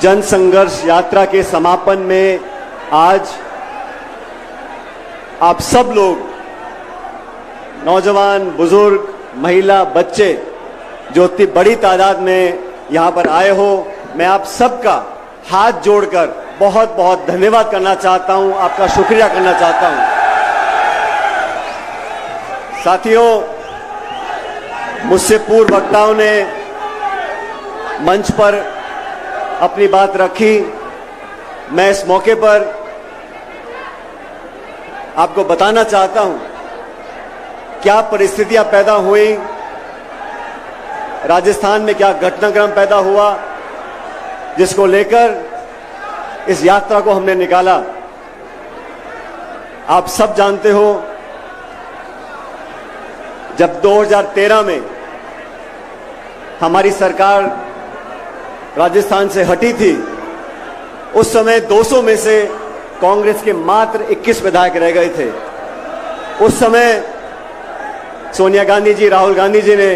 जन संघर्ष यात्रा के समापन में आज आप सब लोग, नौजवान, बुजुर्ग, महिला, बच्चे, जो इतनी बड़ी तादाद में यहां पर आए हो, मैं आप सबका हाथ जोड़कर बहुत बहुत धन्यवाद करना चाहता हूं, आपका शुक्रिया करना चाहता हूं। साथियों, मुझसे पूर्व वक्ताओं ने मंच पर अपनी बात रखी। मैं इस मौके पर आपको बताना चाहता हूं क्या परिस्थितियां पैदा हुई, राजस्थान में क्या घटनाक्रम पैदा हुआ, जिसको लेकर इस यात्रा को हमने निकाला। आप सब जानते हो, जब 2013 में हमारी सरकार राजस्थान से हटी थी, उस समय 200 में से कांग्रेस के मात्र 21 विधायक रह गए थे। उस समय सोनिया गांधी जी, राहुल गांधी जी ने,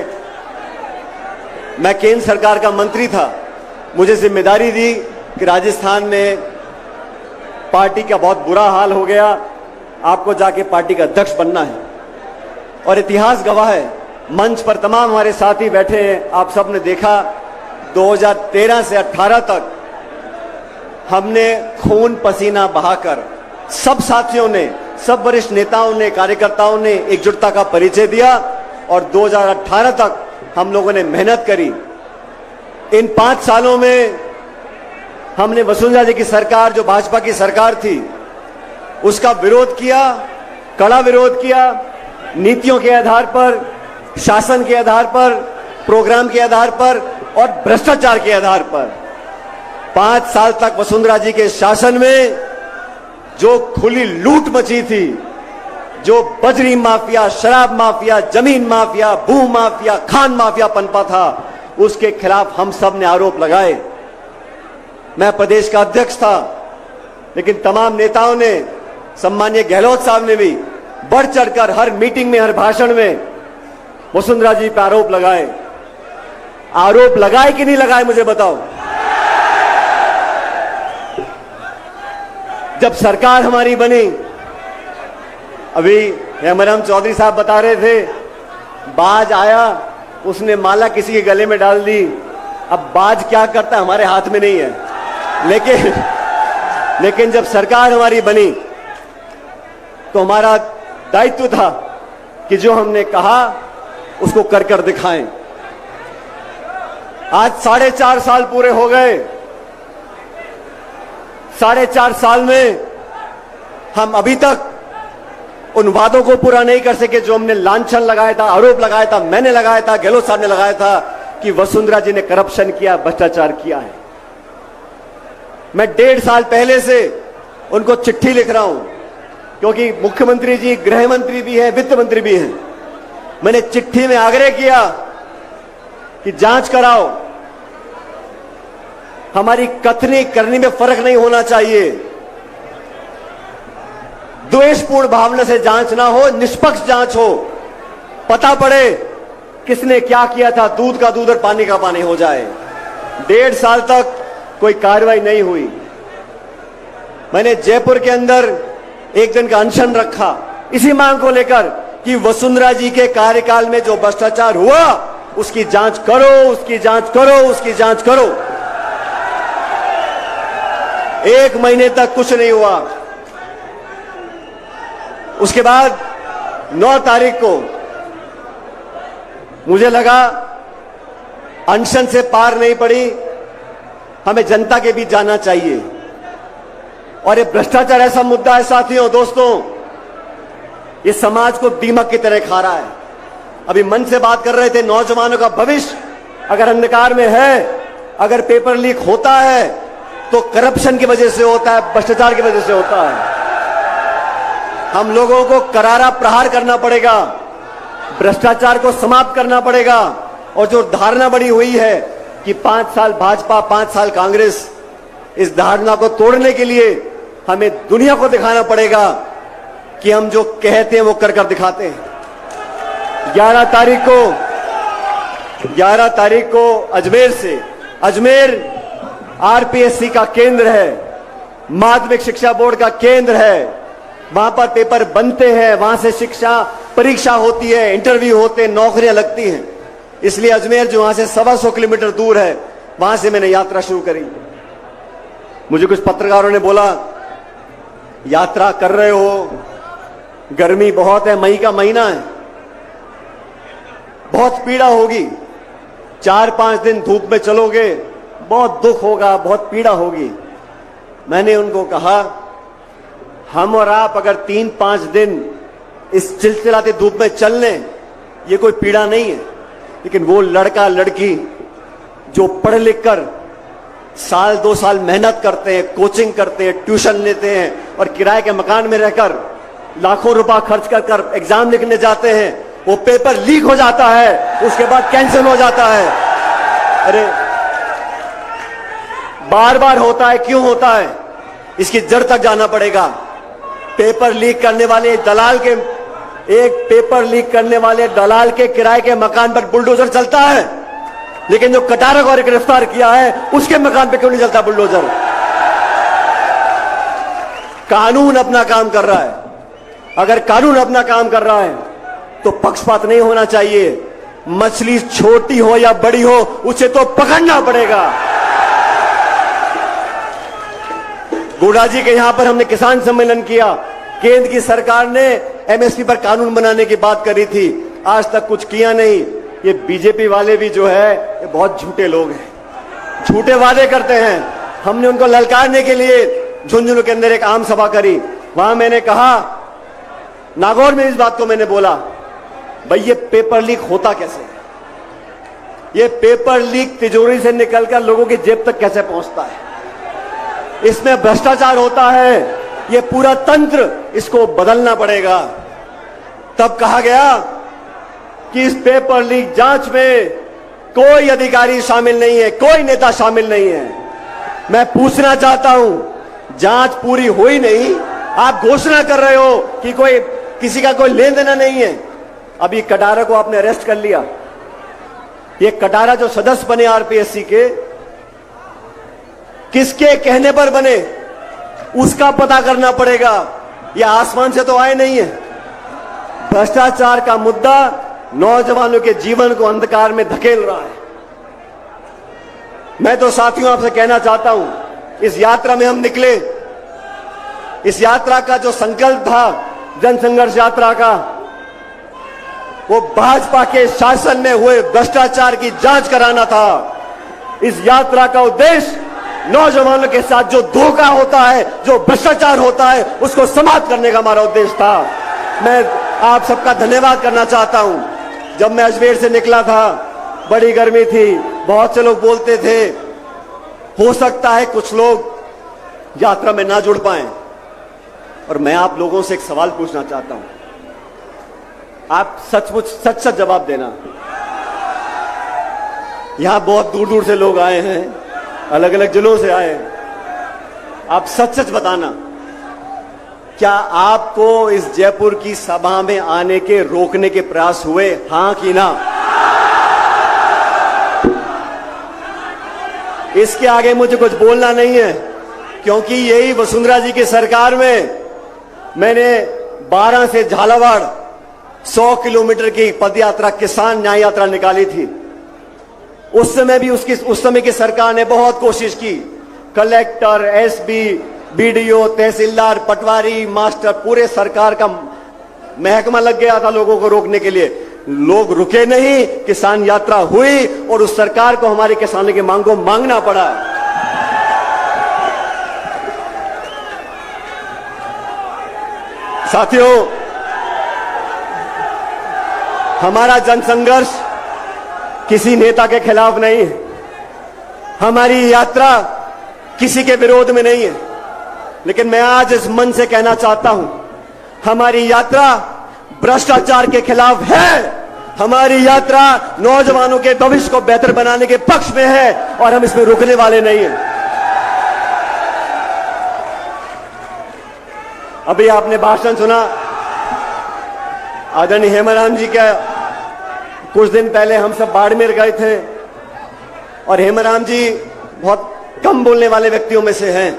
मैं केंद्र सरकार का मंत्री था, मुझे जिम्मेदारी दी कि राजस्थान में पार्टी का बहुत बुरा हाल हो गया, आपको जाके पार्टी का अध्यक्ष बनना है। और इतिहास गवाह है, मंच पर तमाम हमारे साथी बैठे हैं, आप सब ने देखा 2013 से 18 तक हमने खून पसीना बहाकर सब साथियों ने, सब वरिष्ठ नेताओं ने, कार्यकर्ताओं ने एकजुटता का परिचय दिया और 2018 तक हम लोगों ने मेहनत करी। इन 5 सालों में हमने वसुंधरा जी की सरकार, जो भाजपा की सरकार थी, उसका विरोध किया, कड़ा विरोध किया, नीतियों के आधार पर, शासन के आधार पर, प्रोग्राम के आधार पर और भ्रष्टाचार के आधार पर। 5 साल तक वसुंधरा जी के शासन में जो खुली लूट मची थी, जो बजरी माफिया, शराब माफिया, जमीन माफिया, भू माफिया, खान माफिया पनपा था, उसके खिलाफ हम सब ने आरोप लगाए। मैं प्रदेश का अध्यक्ष था, लेकिन तमाम नेताओं ने, सम्मानीय गहलोत साहब ने भी बढ़ चढ़कर हर मीटिंग में, हर भाषण में वसुंधरा जी पर आरोप लगाए। आरोप लगाए कि नहीं लगाए, मुझे बताओ। जब सरकार हमारी बनी, अभी हेमराम चौधरी साहब बता रहे थे, बाज आया, उसने माला किसी के गले में डाल दी। अब बाज क्या करता है हमारे हाथ में नहीं है, लेकिन जब सरकार हमारी बनी तो हमारा दायित्व था कि जो हमने कहा उसको कर कर दिखाएं। आज 4.5 साल पूरे हो गए। 4.5 साल में हम अभी तक उन वादों को पूरा नहीं कर सके जो हमने लांछन लगाया था, आरोप लगाया था, मैंने लगाया था, गहलोत साहब ने लगाया था कि वसुंधरा जी ने करप्शन किया, भ्रष्टाचार किया है। मैं 1.5 साल पहले से उनको चिट्ठी लिख रहा हूं, क्योंकि मुख्यमंत्री जी गृह मंत्री भी हैं, वित्त मंत्री भी हैं। मैंने चिट्ठी में आग्रह किया कि जांच कराओ, हमारी कथनी करनी में फर्क नहीं होना चाहिए, द्वेषपूर्ण भावना से जांच ना हो, निष्पक्ष जांच हो, पता पड़े किसने क्या किया था, दूध का दूध और पानी का पानी हो जाए। 1.5 साल तक कोई कार्रवाई नहीं हुई। मैंने जयपुर के अंदर एक दिन का अनशन रखा इसी मांग को लेकर कि वसुंधरा जी के कार्यकाल में जो भ्रष्टाचार हुआ उसकी जांच करो, उसकी जांच करो, उसकी जांच करो। 1 महीने तक कुछ नहीं हुआ। उसके बाद 9 तारीख को मुझे लगा अनशन से पार नहीं पड़ी, हमें जनता के बीच जाना चाहिए। और ये भ्रष्टाचार ऐसा मुद्दा है साथियों, दोस्तों, ये समाज को दीमक की तरह खा रहा है। अभी मन से बात कर रहे थे, नौजवानों का भविष्य अगर अंधकार में है, अगर पेपर लीक होता है तो करप्शन की वजह से होता है, भ्रष्टाचार की वजह से होता है। हम लोगों को करारा प्रहार करना पड़ेगा, भ्रष्टाचार को समाप्त करना पड़ेगा। और जो धारणा बड़ी हुई है कि 5 साल भाजपा, 5 साल कांग्रेस, इस धारणा को तोड़ने के लिए हमें दुनिया को दिखाना पड़ेगा कि हम जो कहते हैं वो कर कर दिखाते हैं। 11 तारीख को अजमेर आरपीएससी का केंद्र है, माध्यमिक शिक्षा बोर्ड का केंद्र है। वहां पर पेपर बनते हैं, वहां से शिक्षा परीक्षा होती है, इंटरव्यू होते हैं, नौकरियां लगती हैं। इसलिए अजमेर जो वहां से 125 किलोमीटर दूर है, वहां से मैंने यात्रा शुरू करी। मुझे कुछ पत्रकारों ने बोला, यात्रा कर रहे हो, गर्मी बहुत है, मई का महीना है, बहुत पीड़ा होगी, 4-5 दिन धूप में चलोगे, बहुत दुख होगा, बहुत पीड़ा होगी। मैंने उनको कहा, हम और आप अगर 3-5 दिन इस चिलचिलाती धूप में चल लें, ये कोई पीड़ा नहीं है। लेकिन वो लड़का लड़की जो पढ़ लिख कर 1-2 साल मेहनत करते हैं, कोचिंग करते हैं, ट्यूशन लेते हैं और किराए के मकान में रहकर लाखों रुपया खर्च कर एग्जाम लिखने जाते हैं, वो पेपर लीक हो जाता है, उसके बाद कैंसिल हो जाता है। अरे बार बार होता है, क्यों होता है? इसकी जड़ तक जाना पड़ेगा। पेपर लीक करने वाले दलाल के पेपर लीक करने वाले दलाल के किराए के मकान पर बुलडोजर चलता है, लेकिन जो कटारा को गिरफ्तार किया है उसके मकान पे क्यों नहीं चलता बुलडोजर? कानून अपना काम कर रहा है। अगर कानून अपना काम कर रहा है तो पक्षपात नहीं होना चाहिए। मछली छोटी हो या बड़ी हो, उसे तो पकड़ना पड़ेगा। गोड़ा जी के यहां पर हमने किसान सम्मेलन किया। केंद्र की सरकार ने एमएसपी पर कानून बनाने की बात करी थी, आज तक कुछ किया नहीं। ये बीजेपी वाले भी जो है, ये बहुत झूठे लोग हैं, झूठे वादे करते हैं। हमने उनको ललकारने के लिए झुंझुनू के अंदर एक आम सभा करी। वहां मैंने कहा, नागौर में इस बात को मैंने बोला, भाई ये पेपर लीक होता कैसे? ये पेपर लीक तिजोरी से निकलकर लोगों की जेब तक कैसे पहुंचता है? इसमें भ्रष्टाचार होता है। ये पूरा तंत्र, इसको बदलना पड़ेगा। तब कहा गया कि इस पेपर लीक जांच में कोई अधिकारी शामिल नहीं है, कोई नेता शामिल नहीं है। मैं पूछना चाहता हूं, जांच पूरी हुई नहीं, आप घोषणा कर रहे हो कि कोई किसी का कोई लेन देना नहीं है। अभी कटारा को आपने अरेस्ट कर लिया। ये कटारा जो सदस्य बने आरपीएससी के, किसके कहने पर बने, उसका पता करना पड़ेगा। ये आसमान से तो आए नहीं है। भ्रष्टाचार का मुद्दा नौजवानों के जीवन को अंधकार में धकेल रहा है। मैं तो साथियों आपसे कहना चाहता हूं, इस यात्रा में हम निकले, इस यात्रा का जो संकल्प था जनसंघर्ष यात्रा का, वो भाजपा के शासन में हुए भ्रष्टाचार की जांच कराना था। इस यात्रा का उद्देश्य नौजवानों के साथ जो धोखा होता है, जो भ्रष्टाचार होता है, उसको समाप्त करने का हमारा उद्देश्य था। मैं आप सबका धन्यवाद करना चाहता हूं। जब मैं अजमेर से निकला था, बड़ी गर्मी थी, बहुत से लोग बोलते थे हो सकता है कुछ लोग यात्रा में ना जुड़ पाएं, और मैं आप लोगों से एक सवाल पूछना चाहता हूं। आप सचमुच सच जवाब देना। यहां बहुत दूर दूर से लोग आए हैं, अलग अलग जिलों से आए हैं। आप सच बताना, क्या आपको इस जयपुर की सभा में आने के रोकने के प्रयास हुए, हां कि ना? इसके आगे मुझे कुछ बोलना नहीं है, क्योंकि यही वसुंधरा जी की सरकार में मैंने 12 से झालावाड़ 100 किलोमीटर की पदयात्रा, किसान न्याय यात्रा निकाली थी। उस समय की सरकार ने बहुत कोशिश की। कलेक्टर, एसपी, बीडीओ, तहसीलदार, पटवारी, मास्टर, पूरे सरकार का महकमा लग गया था लोगों को रोकने के लिए। लोग रुके नहीं, किसान यात्रा हुई और उस सरकार को हमारे किसानों की मांग को मांगना पड़ा। साथियों, हमारा जनसंघर्ष किसी नेता के खिलाफ नहीं है, हमारी यात्रा किसी के विरोध में नहीं है। लेकिन मैं आज इस मन से कहना चाहता हूं, हमारी यात्रा भ्रष्टाचार के खिलाफ है। हमारी यात्रा नौजवानों के भविष्य को बेहतर बनाने के पक्ष में है और हम इसमें रुकने वाले नहीं हैं। अभी आपने भाषण सुना आदरणीय हेमाराम जी का। कुछ दिन पहले हम सब बाड़मेर गए थे और हेमाराम जी बहुत कम कम बोलने वाले व्यक्तियों में से हैं,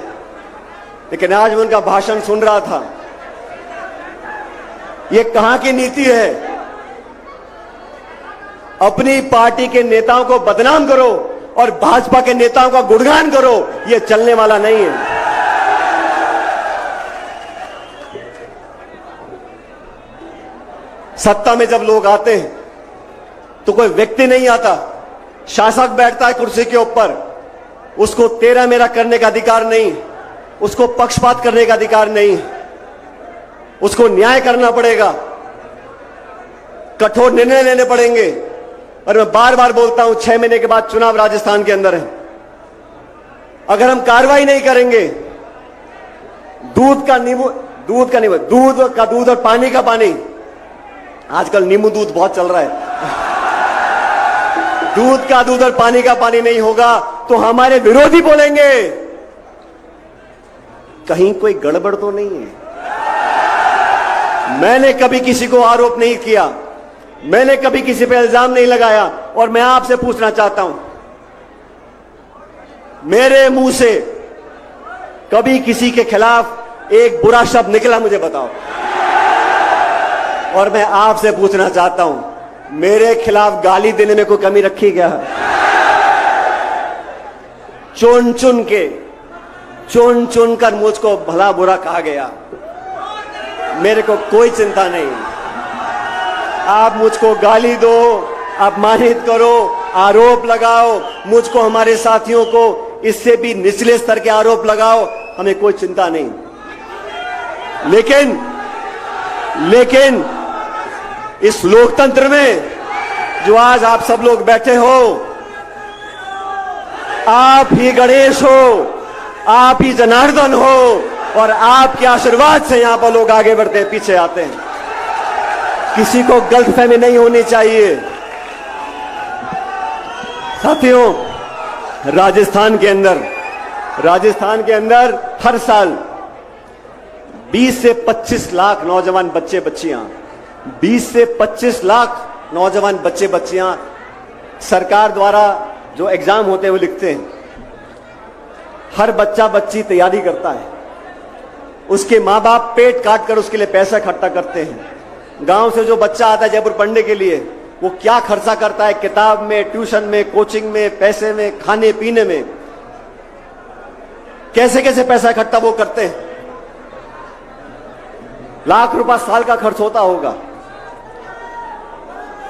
लेकिन आज मैं उनका भाषण सुन रहा था। ये कहां की नीति है? अपनी पार्टी के नेताओं को बदनाम करो और भाजपा के नेताओं का गुणगान करो, ये चलने वाला नहीं है। सत्ता में जब लोग आते हैं तो कोई व्यक्ति नहीं आता, शासक बैठता है कुर्सी के ऊपर, उसको तेरा मेरा करने का अधिकार नहीं, उसको पक्षपात करने का अधिकार नहीं, उसको न्याय करना पड़ेगा, कठोर निर्णय लेने पड़ेंगे। और मैं बार बार बोलता हूं, 6 महीने के बाद चुनाव राजस्थान के अंदर है। अगर हम कार्रवाई नहीं करेंगे, दूध का दूध और पानी का पानी, आजकल नींबू दूध बहुत चल रहा है, दूध का दूध और पानी का पानी नहीं होगा तो हमारे विरोधी बोलेंगे कहीं कोई गड़बड़ तो नहीं है। मैंने कभी किसी को आरोप नहीं किया, मैंने कभी किसी पे इल्जाम नहीं लगाया, और मैं आपसे पूछना चाहता हूं, मेरे मुंह से कभी किसी के खिलाफ एक बुरा शब्द निकला? मुझे बताओ। और मैं आपसे पूछना चाहता हूं, मेरे खिलाफ गाली देने में कोई कमी रखी क्या? चुन चुन कर मुझको भला बुरा कहा गया, मेरे को कोई चिंता नहीं। आप मुझको गाली दो, अपमानित करो, आरोप लगाओ, मुझको, हमारे साथियों को इससे भी निचले स्तर के आरोप लगाओ, हमें कोई चिंता नहीं। लेकिन इस लोकतंत्र में जो आज आप सब लोग बैठे हो, आप ही गणेश हो, आप ही जनार्दन हो, और आपके आशीर्वाद से यहां पर लोग आगे बढ़ते हैं, पीछे आते हैं। किसी को गलतफहमी नहीं होनी चाहिए। साथियों, राजस्थान के अंदर हर साल 20 से 25 लाख नौजवान बच्चे बच्चियां 20 से 25 लाख नौजवान बच्चे बच्चियां सरकार द्वारा जो एग्जाम होते हैं वो लिखते हैं। हर बच्चा बच्ची तैयारी करता है, उसके माँ बाप पेट काट कर उसके लिए पैसा इकट्ठा करते हैं। गांव से जो बच्चा आता है जयपुर पढ़ने के लिए, वो क्या खर्चा करता है, किताब में, ट्यूशन में, कोचिंग में, पैसे में, खाने पीने में, कैसे कैसे पैसा इकट्ठा वो करते हैं। लाख रुपया साल का खर्च होता होगा।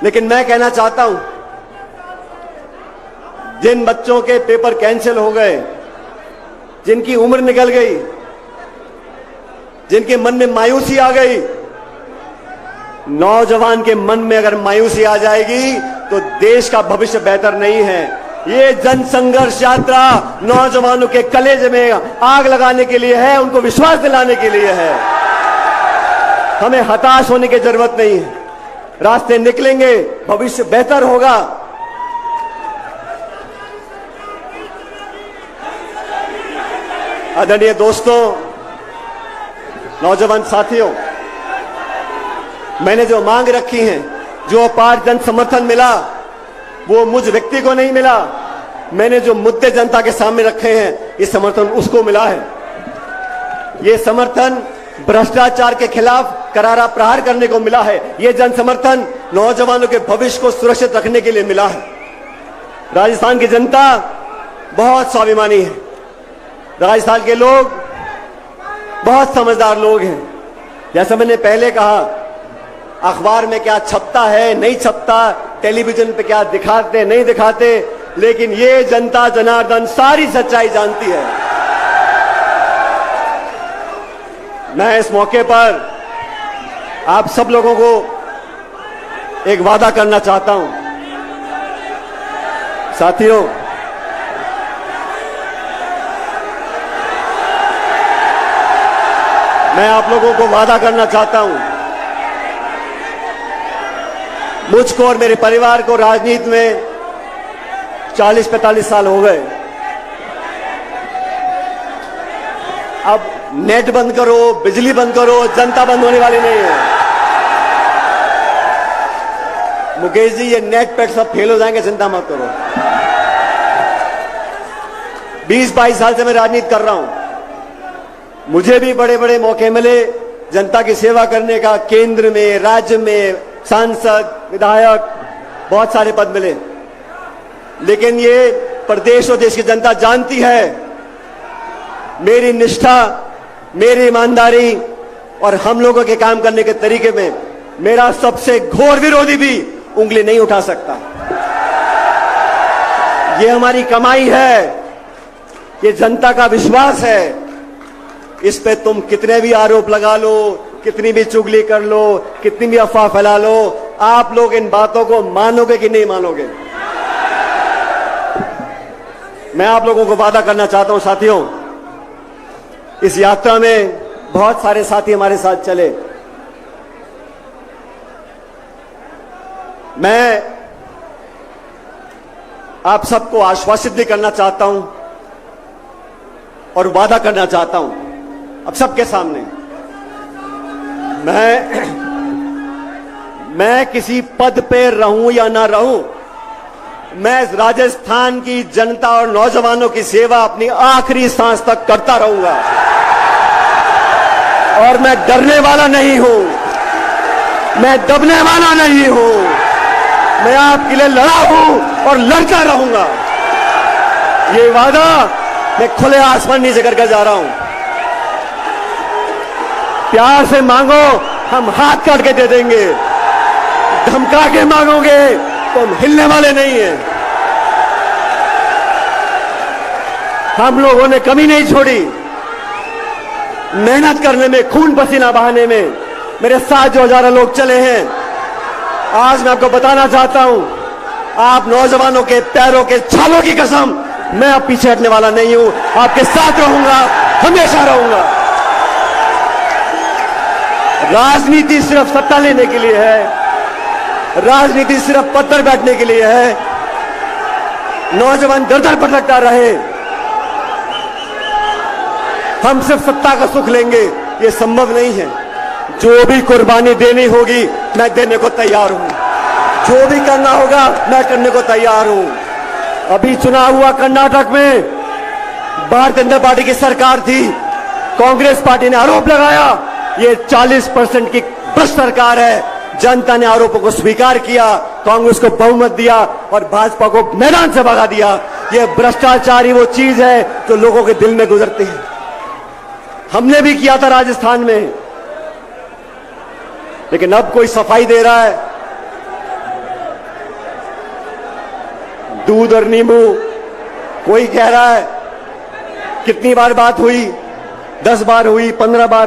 लेकिन मैं कहना चाहता हूं, जिन बच्चों के पेपर कैंसिल हो गए, जिनकी उम्र निकल गई, जिनके मन में मायूसी आ गई, नौजवान के मन में अगर मायूसी आ जाएगी तो देश का भविष्य बेहतर नहीं है। ये जन संघर्ष यात्रा नौजवानों के कलेजे में आग लगाने के लिए है, उनको विश्वास दिलाने के लिए है। हमें हताश होने की जरूरत नहीं है, रास्ते निकलेंगे, भविष्य बेहतर होगा। आदरणीय दोस्तों, नौजवान साथियों, मैंने जो मांग रखी हैं, जो अपार जन समर्थन मिला, वो मुझ व्यक्ति को नहीं मिला। मैंने जो मुद्दे जनता के सामने रखे हैं, ये समर्थन उसको मिला है। ये समर्थन भ्रष्टाचार के खिलाफ करारा प्रहार करने को मिला है। ये जन समर्थन नौजवानों के भविष्य को सुरक्षित रखने के लिए मिला है। राजस्थान की जनता बहुत स्वाभिमानी है। राजस्थान के लोग बहुत समझदार लोग हैं। जैसा मैंने पहले कहा, अखबार में क्या छपता है, नहीं छपता, टेलीविजन पे क्या दिखाते, नहीं दिखाते, लेकिन ये जनता जनार्दन सारी सच्चाई जानती है। मैं इस मौके पर आप सब लोगों को एक वादा करना चाहता हूं। साथियों, मैं आप लोगों को वादा करना चाहता हूं, मुझको और मेरे परिवार को राजनीति में 40-45 साल हो गए। अब नेट बंद करो, बिजली बंद करो, जनता बंद होने वाली नहीं है। मुकेश जी, ये नेट पेट सब फेल हो जाएंगे, चिंता मत करो। 20-22 साल से मैं राजनीति कर रहा हूं। मुझे भी बड़े बड़े मौके मिले जनता की सेवा करने का, केंद्र में, राज्य में, सांसद, विधायक, बहुत सारे पद मिले। लेकिन ये प्रदेश और देश की जनता जानती है मेरी निष्ठा, मेरी ईमानदारी और हम लोगों के काम करने के तरीके में मेरा सबसे घोर विरोधी भी उंगली नहीं उठा सकता। ये हमारी कमाई है, ये जनता का विश्वास है। इस पे तुम कितने भी आरोप लगा लो, कितनी भी चुगली कर लो, कितनी भी अफवाह फैला लो, आप लोग इन बातों को मानोगे कि नहीं मानोगे? मैं आप लोगों को वादा करना चाहता हूं साथियों, इस यात्रा में बहुत सारे साथी हमारे साथ चले। मैं आप सबको आश्वासित भी करना चाहता हूं और वादा करना चाहता हूं अब सबके सामने, मैं किसी पद पे रहूं या ना रहूं, मैं राजस्थान की जनता और नौजवानों की सेवा अपनी आखिरी सांस तक करता रहूंगा। और मैं डरने वाला नहीं हूं, मैं दबने वाला नहीं हूं, मैं आपके लिए लड़ा हूं और लड़ता रहूंगा। ये वादा मैं खुले आसमान नीचे करके जा रहा हूं। प्यार से मांगो, हम हाथ काट के दे देंगे। धमका के मांगोगे तो हम हिलने वाले नहीं हैं। हम लोगों ने कमी नहीं छोड़ी मेहनत करने में, खून पसीना बहाने में। मेरे साथ जो हजारों लोग चले हैं, आज मैं आपको बताना चाहता हूं, आप नौजवानों के पैरों के छालों की कसम, मैं अब पीछे हटने वाला नहीं हूं। आपके साथ रहूंगा, हमेशा रहूंगा। राजनीति सिर्फ सत्ता लेने के लिए है, राजनीति सिर्फ पद पर बैठने के लिए है। नौजवान दर दर भटकता रहे, हम सिर्फ सत्ता का सुख लेंगे, ये संभव नहीं है। जो भी कुर्बानी देनी होगी मैं देने को तैयार हूं, जो भी करना होगा मैं करने को तैयार हूं। अभी चुनाव हुआ कर्नाटक में, भारतीय जनता पार्टी की सरकार थी, कांग्रेस पार्टी ने आरोप लगाया ये 40% की भ्रष्ट सरकार है। जनता ने आरोपों को स्वीकार किया, कांग्रेस को बहुमत दिया और भाजपा को मैदान से भगा दिया। ये भ्रष्टाचार ही वो चीज है जो लोगों के दिल में गुजरती है। हमने भी किया था राजस्थान में, लेकिन अब कोई सफाई दे रहा है, दूध और नींबू। कोई कह रहा है कितनी बार बात हुई, 10 बार हुई, 15 बार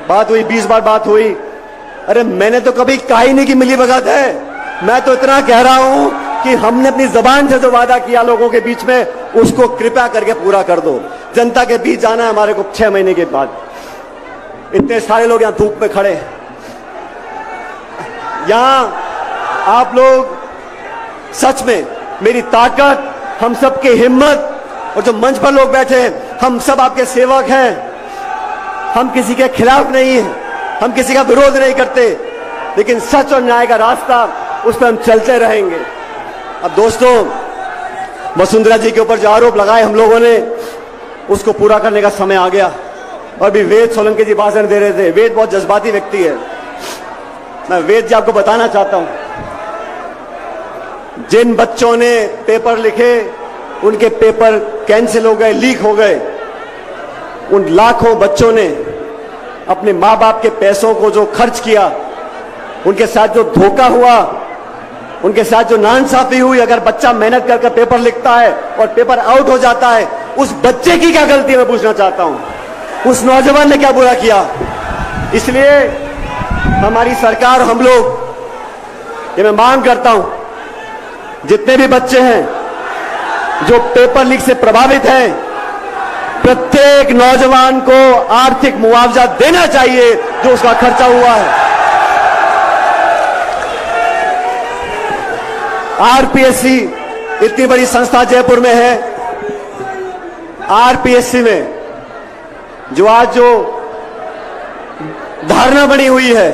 बात हुई, 20 बार बात हुई। अरे मैंने तो कभी कहा ही नहीं कि मिली भगत है। मैं तो इतना कह रहा हूं कि हमने अपनी जबान से जो वादा किया लोगों के बीच में, उसको कृपया करके पूरा कर दो। जनता के बीच जाना है हमारे को 6 महीने के बाद। इतने सारे लोग यहां धूप में खड़े, यहां आप लोग सच में मेरी ताकत, हम सबकी हिम्मत, और जो मंच पर लोग बैठे हैं हम सब आपके सेवक हैं। हम किसी के खिलाफ नहीं हैं, हम किसी का विरोध नहीं करते, लेकिन सच और न्याय का रास्ता, उस पर हम चलते रहेंगे। अब दोस्तों, वसुंधरा जी के ऊपर जो आरोप लगाए हम लोगों ने, उसको पूरा करने का समय आ गया। और भी वेद सोलंकी जी भाषण दे रहे थे। वेद बहुत जज्बाती व्यक्ति है, मैं वेद जी आपको बताना चाहता हूं, जिन बच्चों ने पेपर लिखे उनके पेपर कैंसिल हो गए, लीक हो गए। उन लाखों बच्चों ने अपने मां बाप के पैसों को जो खर्च किया, उनके साथ जो धोखा हुआ, उनके साथ जो नाइंसाफी हुई, अगर बच्चा मेहनत करके पेपर लिखता है और पेपर आउट हो जाता है, उस बच्चे की क्या गलती है मैं पूछना चाहता हूं। उस नौजवान ने क्या बुरा किया? इसलिए हमारी सरकार, हम लोग, ये मैं मांग करता हूं, जितने भी बच्चे हैं जो पेपर लीक से प्रभावित हैं, प्रत्येक नौजवान को आर्थिक मुआवजा देना चाहिए जो उसका खर्चा हुआ है। आरपीएससी इतनी बड़ी संस्था जयपुर में है, आरपीएससी में जो आज जो धारणा बनी हुई है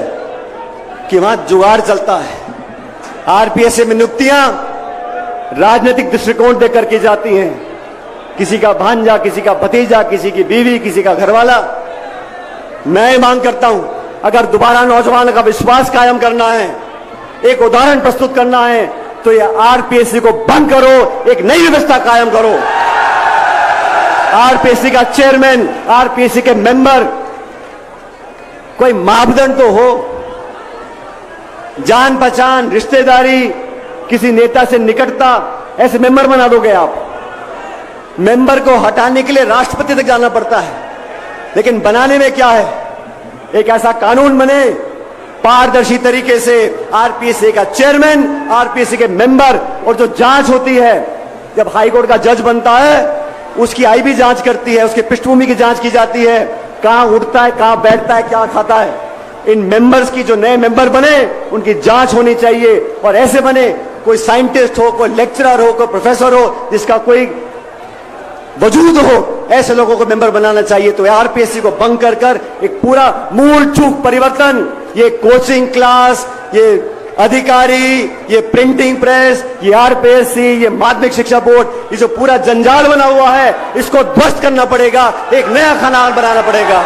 कि वहां जुगाड़ चलता है, आरपीएससी में नियुक्तियां राजनीतिक दृष्टिकोण देकर की जाती हैं किसी का भांजा, किसी का भतीजा, किसी की बीवी, किसी का घरवाला। मैं मांग करता हूं, अगर दोबारा नौजवानों का विश्वास कायम करना है, एक उदाहरण प्रस्तुत करना है, तो ये आरपीएससी को बंद करो, एक नई व्यवस्था कायम करो। आरपीएससी का चेयरमैन, आरपीएससी के मेंबर, कोई मापदंड तो हो, जान पहचान, रिश्तेदारी, किसी नेता से निकटता, ऐसे मेंबर बना दोगे आप। मेंबर को हटाने के लिए राष्ट्रपति तक जाना पड़ता है, लेकिन बनाने में क्या है, एक ऐसा कानून बने पारदर्शी तरीके से, आरपीएससी का चेयरमैन, आरपीएससी के मेंबर, और जो जांच होती है, जब हाईकोर्ट का जज बनता है उसकी आईबी जांच करती है, उसकी पृष्ठभूमि की जांच की जाती है, कहां उठता है, कहां बैठता है, क्या खाता है। इन मेंबर्स की, जो नए मेंबर बने, उनकी जांच होनी चाहिए, और ऐसे बने कोई साइंटिस्ट हो, कोई लेक्चरर हो, कोई प्रोफेसर हो, जिसका कोई वजूद हो, ऐसे लोगों को मेंबर बनाना चाहिए। तो आरपीएससी को भंग कर एक पूरा मूल चूक परिवर्तन, ये कोचिंग क्लास, ये अधिकारी, ये प्रिंटिंग प्रेस, ये आरपीएससी, ये माध्यमिक शिक्षा बोर्ड, ये जो पूरा जंजाल बना हुआ है, इसको ध्वस्त करना पड़ेगा, एक नया खाना बनाना पड़ेगा।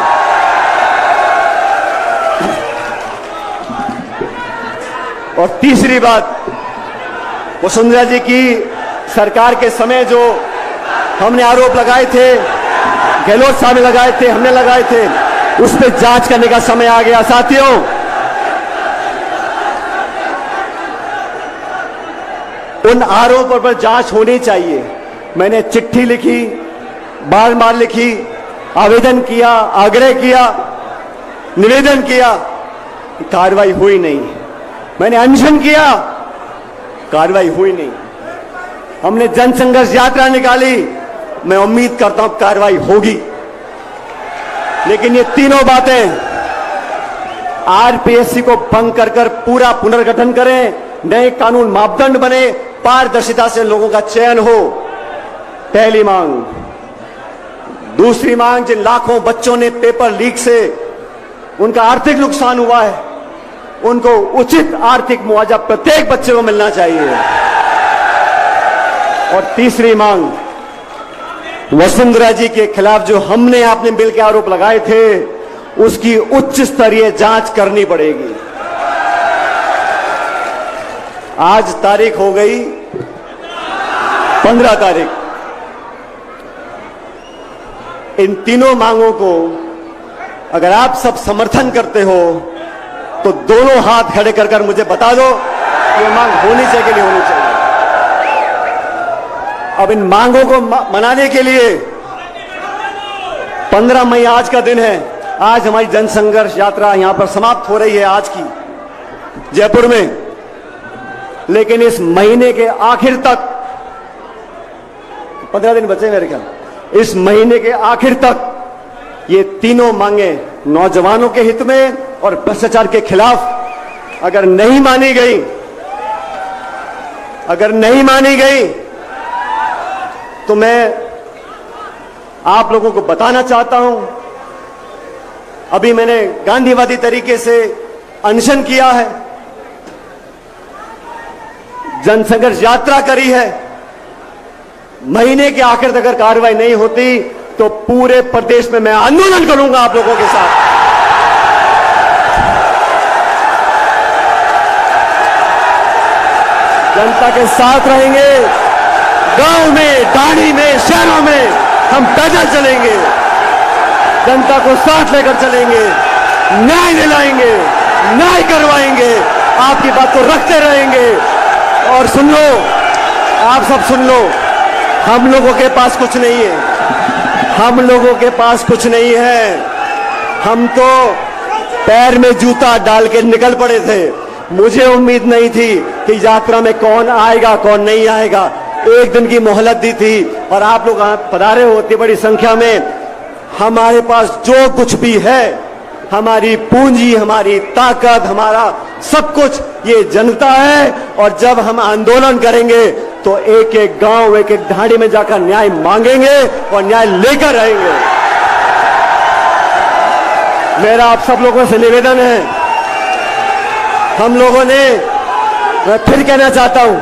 और तीसरी बात, वसुंधरा जी की सरकार के समय जो हमने आरोप लगाए थे, गहलोत साहब ने लगाए थे, हमने लगाए थे, उस पर जांच करने का समय आ गया। साथियों, उन आरोपों पर जांच होनी चाहिए। मैंने चिट्ठी लिखी, बार बार लिखी, आवेदन किया, आग्रह किया, निवेदन किया, कार्रवाई हुई नहीं। मैंने अनशन किया, कार्रवाई हुई नहीं। हमने जनसंघर्ष यात्रा निकाली, मैं उम्मीद करता हूं कार्रवाई होगी। लेकिन ये तीनों बातें, आरपीएससी को भंग कर पूरा पुनर्गठन करें, नए कानून मापदंड बने, पारदर्शिता से लोगों का चयन हो, पहली मांग। दूसरी मांग, जिन लाखों बच्चों ने पेपर लीक से उनका आर्थिक नुकसान हुआ है, उनको उचित आर्थिक मुआवजा प्रत्येक बच्चे को मिलना चाहिए। और तीसरी मांग, वसुंधरा जी के खिलाफ जो हमने आपने बिल के आरोप लगाए थे, उसकी उच्च स्तरीय जांच करनी पड़ेगी। आज तारीख हो गई 15 तारीख। इन तीनों मांगों को अगर आप सब समर्थन करते हो, तो दोनों हाथ खड़े कर मुझे बता दो कि ये मांग होनी चाहिए कि नहीं होनी चाहिए। अब इन मांगों को मनाने के लिए 15 मई आज का दिन है। आज हमारी जनसंघर्ष यात्रा यहां पर समाप्त हो रही है, आज की जयपुर में। लेकिन इस महीने के आखिर तक 15 दिन बचे मेरे ख्याल, इस महीने के आखिर तक ये तीनों मांगे नौजवानों के हित में और भ्रष्टाचार के खिलाफ अगर नहीं मानी गई, तो मैं आप लोगों को बताना चाहता हूं, अभी मैंने गांधीवादी तरीके से अनशन किया है, जनसंघर्ष यात्रा करी है। महीने के आखिर तक अगर कार्रवाई नहीं होती, तो पूरे प्रदेश में मैं आंदोलन करूंगा आप लोगों के साथ। जनता के साथ रहेंगे, गांव में, डाणी में, शहरों में हम पैदल चलेंगे, जनता को साथ लेकर चलेंगे, न्याय दिलाएंगे, न्याय करवाएंगे, आपकी बात को रखते रहेंगे। और सुन लो, आप सब सुन लो, हम लोगों के पास कुछ नहीं है, हम लोगों के पास कुछ नहीं है। हम तो पैर में जूता डाल के निकल पड़े थे। मुझे उम्मीद नहीं थी कि यात्रा में कौन आएगा कौन नहीं आएगा। एक दिन की मोहलत दी थी और आप लोग पधारे होते बड़ी संख्या में। हमारे पास जो कुछ भी है, हमारी पूंजी, हमारी ताकत, हमारा सब कुछ ये जनता है। और जब हम आंदोलन करेंगे तो एक एक गांव, एक एक ढाणी में जाकर न्याय मांगेंगे और न्याय लेकर आएंगे। मेरा आप सब लोगों से निवेदन है, हम लोगों ने, मैं फिर कहना चाहता हूं,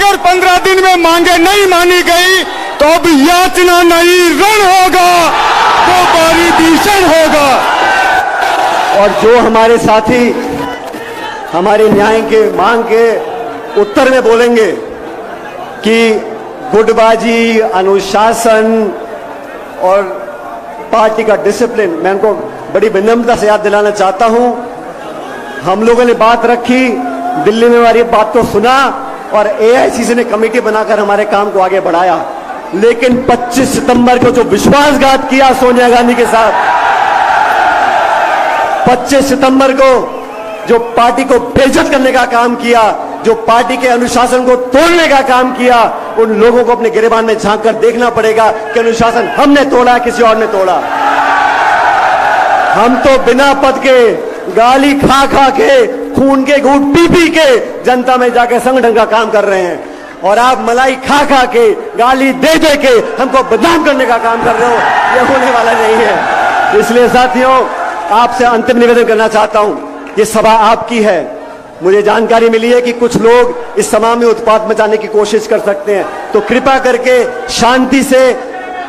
अगर 15 दिन में मांगे नहीं मानी गई तो अब याचना नहीं रण होगा, वो बारी भीषण होगा। और जो हमारे साथी हमारे न्याय के मांग के उत्तर में बोलेंगे कि गुटबाजी, अनुशासन और पार्टी का डिसिप्लिन, मैं उनको बड़ी विनम्रता से याद दिलाना चाहता हूं। हम लोगों ने बात रखी, दिल्ली में हमारी बात को सुना और एआईसीसी ने कमेटी बनाकर हमारे काम को आगे बढ़ाया। लेकिन 25 सितंबर को जो विश्वासघात किया सोनिया गांधी के साथ, 25 सितंबर को जो पार्टी को बेइज्जत करने का काम किया, जो पार्टी के अनुशासन को तोड़ने का काम किया, उन लोगों को अपने गिरेबान में झांक कर देखना पड़ेगा कि अनुशासन हमने तोड़ा, किसी और ने तोड़ा। हम तो बिना पद के, गाली खा खा के, खून के घूंट पी पी के जनता में जाके संगठन का काम कर रहे हैं, और आप मलाई खा खा के, गाली दे दे के हमको बदनाम करने का काम कर रहे हो। यह होने वाला नहीं है। इसलिए साथियों, आपसे अंतिम निवेदन करना चाहता हूं, ये सभा आपकी है। मुझे जानकारी मिली है कि कुछ लोग इस सभा में उत्पात मचाने की कोशिश कर सकते हैं, तो कृपा करके शांति से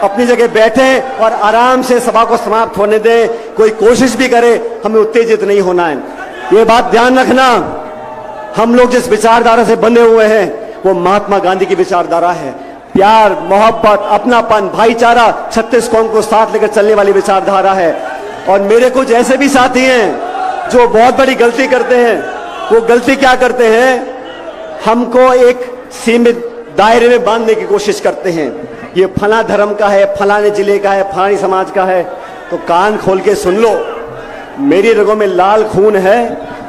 अपनी जगह बैठें और आराम से सभा को समाप्त होने दें। कोई कोशिश भी करे, हमें उत्तेजित नहीं होना है। ये बात ध्यान रखना, हम लोग जिस विचारधारा से बने हुए हैं वो महात्मा गांधी की विचारधारा है। प्यार, मोहब्बत, अपनापन, भाईचारा, 36 कौम को साथ लेकर चलने वाली विचारधारा है। और मेरे कुछ ऐसे भी साथी हैं जो बहुत बड़ी गलती करते हैं। वो गलती क्या करते हैं? हमको एक सीमित दायरे में बांधने की कोशिश करते हैं। ये फला धर्म का है, फलाने जिले का है, फलानी समाज का है। तो कान खोल के सुन लो, मेरी रगों में लाल खून है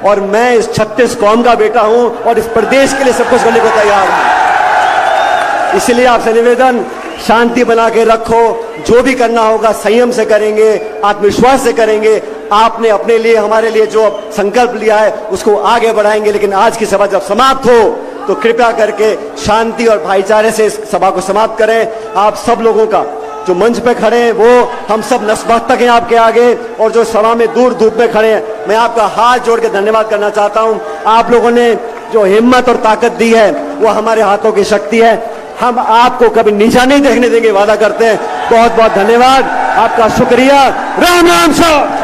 और मैं इस 36 कौम का बेटा हूं और इस प्रदेश के लिए सब कुछ करने को तैयार हूं। इसलिए आपसे निवेदन, शांति बना के रखो। जो भी करना होगा संयम से करेंगे, आत्मविश्वास से करेंगे। आपने अपने लिए, हमारे लिए जो संकल्प लिया है उसको आगे बढ़ाएंगे। लेकिन आज की सभा जब समाप्त हो तो कृपया करके शांति और भाईचारे से इस सभा को समाप्त करें। आप सब लोगों का जो मंच पे खड़े हैं, वो हम सब नतमस्तक हैं आपके आगे, और जो सभा में दूर धूप में खड़े हैं, मैं आपका हाथ जोड़ के धन्यवाद करना चाहता हूं। आप लोगों ने जो हिम्मत और ताकत दी है वो हमारे हाथों की शक्ति है। हम आपको कभी नीचा नहीं देखने देंगे, वादा करते हैं। बहुत बहुत धन्यवाद, आपका शुक्रिया। राम राम साहब।